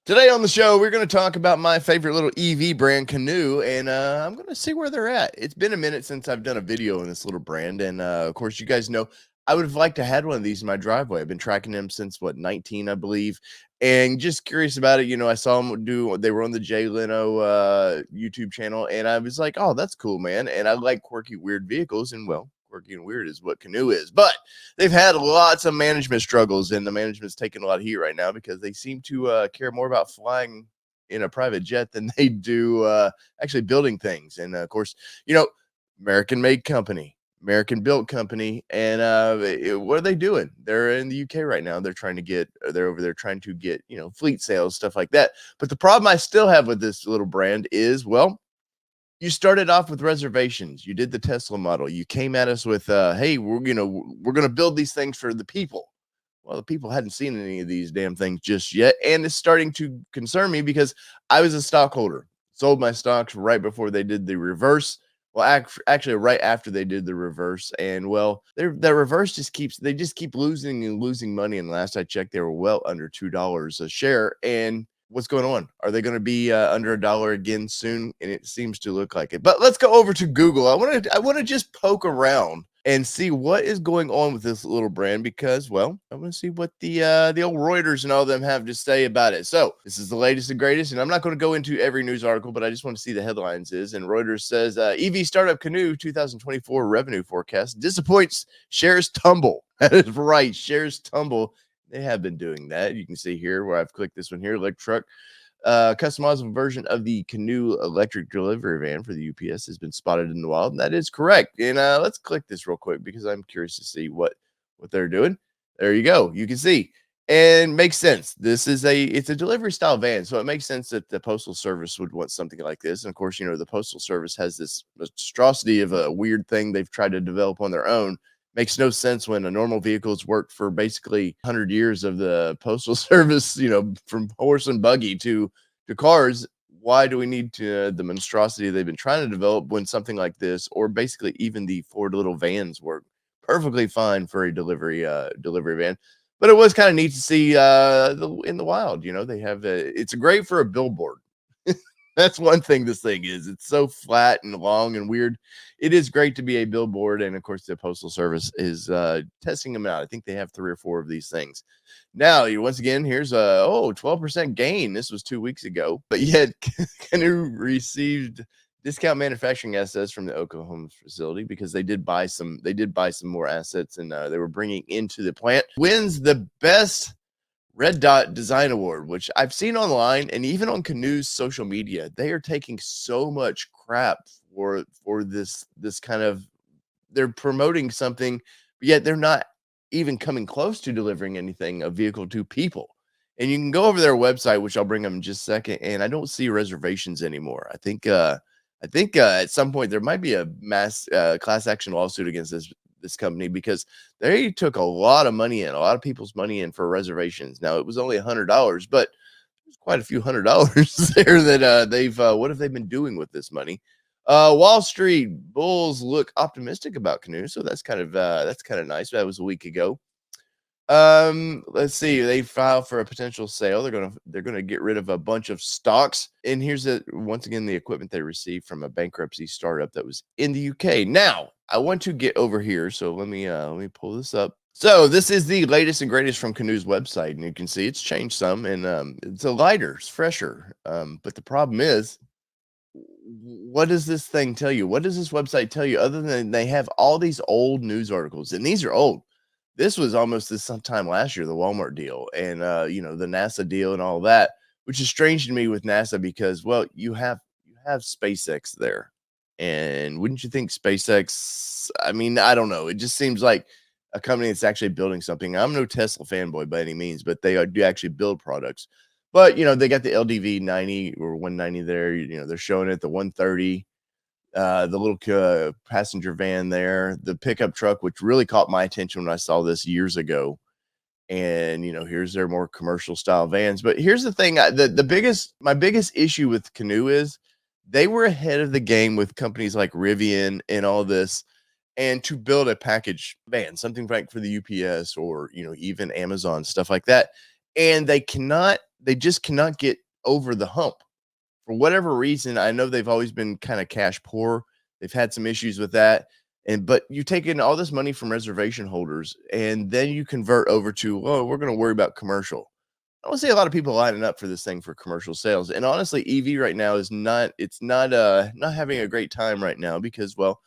Today on the show, we're going to talk about my favorite little EV brand, Canoo, and I'm going to see where they're at. It's been a minute since I've done a video on this little brand, and of course, you guys know I would have liked to had one of these in my driveway. I've been tracking them since 19, I believe, and just curious about it. I saw them do. They were on the Jay Leno YouTube channel, and I was like, "Oh, that's cool, man!" And I like quirky, weird vehicles, and well, quirky and weird is what Canoo is, but they've had lots of management struggles, and the management's taking a lot of heat right now because they seem to care more about flying in a private jet than they do actually building things. And of course, you know, American made company, American built company. And what are they doing? They're in the UK right now. They're over there trying to get, fleet sales, stuff like that. But the problem I still have with this little brand is, well, you started off with reservations. You did the Tesla model. You came at us with, "Hey, we're gonna build these things for the people." Well, the people hadn't seen any of these damn things just yet, and it's starting to concern me because I was a stockholder, sold my stocks right before they did the reverse. Well, actually, right after they did the reverse, and well, their reverse they just keep losing and losing money. And last I checked, they were well under $2 a share. And what's going on? Are they going to be under $1 again soon? And it seems to look like it. But let's go over to Google. I want to just poke around and see what is going on with this little brand because, well, I want to see what the old Reuters and all of them have to say about it. So this is the latest and greatest, and I'm not going to go into every news article, but I just want to see the headlines. And Reuters says EV startup Canoo 2024 revenue forecast disappoints, shares tumble. That is right, shares tumble. They have been doing that. You can see here where I've clicked this one here, electric truck. Customizable version of the Canoo electric delivery van for the UPS has been spotted in the wild, and that is correct. And let's click this real quick because I'm curious to see what they're doing. There you go. You can see, and makes sense. It's a delivery style van, so it makes sense that the Postal Service would want something like this. And of course, the Postal Service has this monstrosity of a weird thing they've tried to develop on their own. Makes no sense when a normal vehicle's worked for basically 100 years of the Postal Service, from horse and buggy to cars. Why do we need the monstrosity they've been trying to develop when something like this, or basically even the Ford little vans, work perfectly fine for a delivery van? But it was kind of neat to see in the wild. They have it's great for a billboard. That's one thing this thing is. It's so flat and long and weird. It is great to be a billboard, and of course, the Postal Service is testing them out. I think they have 3 or 4 of these things. Now, once again, here's a 12% gain. This was 2 weeks ago, but yet Canoo received discount manufacturing assets from the Oklahoma facility because they did buy some more assets, and they were bringing into the plant. Wins the best Red Dot Design Award, which I've seen online and even on Canoo's social media. They are taking so much crap for this kind of, they're promoting something, but yet they're not even coming close to delivering a vehicle to people. And you can go over their website, which I'll bring them in just a second, and I don't see reservations anymore. I think at some point there might be a mass class action lawsuit against this company because they took a lot of money in, a lot of people's money in for reservations. Now it was only $100, but there's quite a few $100 there that they've what have they been doing with this money? Wall Street bulls look optimistic about Canoo, so that's kind of nice. That was a week ago. Let's see. They filed for a potential sale. They're gonna get rid of a bunch of stocks. And here's once again the equipment they received from a bankruptcy startup that was in the UK. Now, I want to get over here, so let me pull this up. So this is the latest and greatest from Canoo's website, and you can see it's changed some, and it's a lighter, it's fresher. But the problem is, what does this thing tell you? What does this website tell you other than they have all these old news articles? And these are old. This was almost this sometime last year, the Walmart deal and the NASA deal and all that, which is strange to me with NASA because, well, you have SpaceX there. And wouldn't you think SpaceX, I mean, I don't know. It just seems like a company that's actually building something. I'm no Tesla fanboy by any means, but they do actually build products. But they got the LDV 90 or 190 there. They're showing it, the 130, the little passenger van there, the pickup truck, which really caught my attention when I saw this years ago. And here's their more commercial style vans. But here's the thing: my biggest issue with Canoo is they were ahead of the game with companies like Rivian and all this, and to build a package van, something like for the UPS or even Amazon, stuff like that. And they just cannot get over the hump. For whatever reason, I know they've always been kind of cash poor. They've had some issues with that. And but you take in all this money from reservation holders and then you convert over to, oh, we're going to worry about commercial. I don't see a lot of people lining up for this thing for commercial sales. And honestly, EV right now is not having a great time right now because well,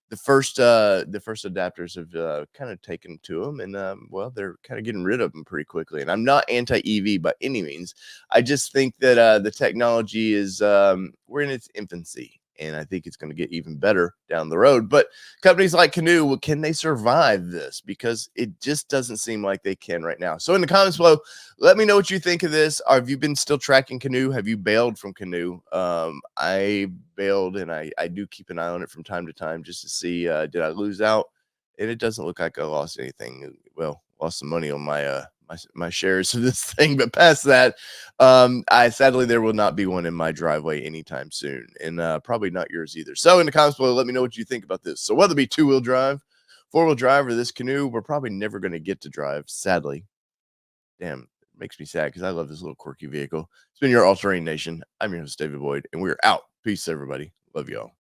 the first adapters have kind of taken to them and well, they're kind of getting rid of them pretty quickly. And I'm not anti-EV by any means. I just think that the technology is we're in its infancy. And I think it's going to get even better down the road. But companies like Canoo, well, can they survive this? Because it just doesn't seem like they can right now. So in the comments below, let me know what you think of this. Have you been still tracking Canoo? Have you bailed from Canoo? I bailed, and I do keep an eye on it from time to time just to see did I lose out? And it doesn't look like I lost anything. Well, lost some money on my shares of this thing, but past that, I sadly there will not be one in my driveway anytime soon, and probably not yours either. So in the comments below, let me know what you think about this. So whether it be two-wheel drive, four-wheel drive, or this Canoo, we're probably never going to get to drive, sadly. Damn, it makes me sad because I love this little quirky vehicle. It's been your All Terrain Nation. I'm your host, David Boyd, and we're out. Peace, everybody. Love y'all.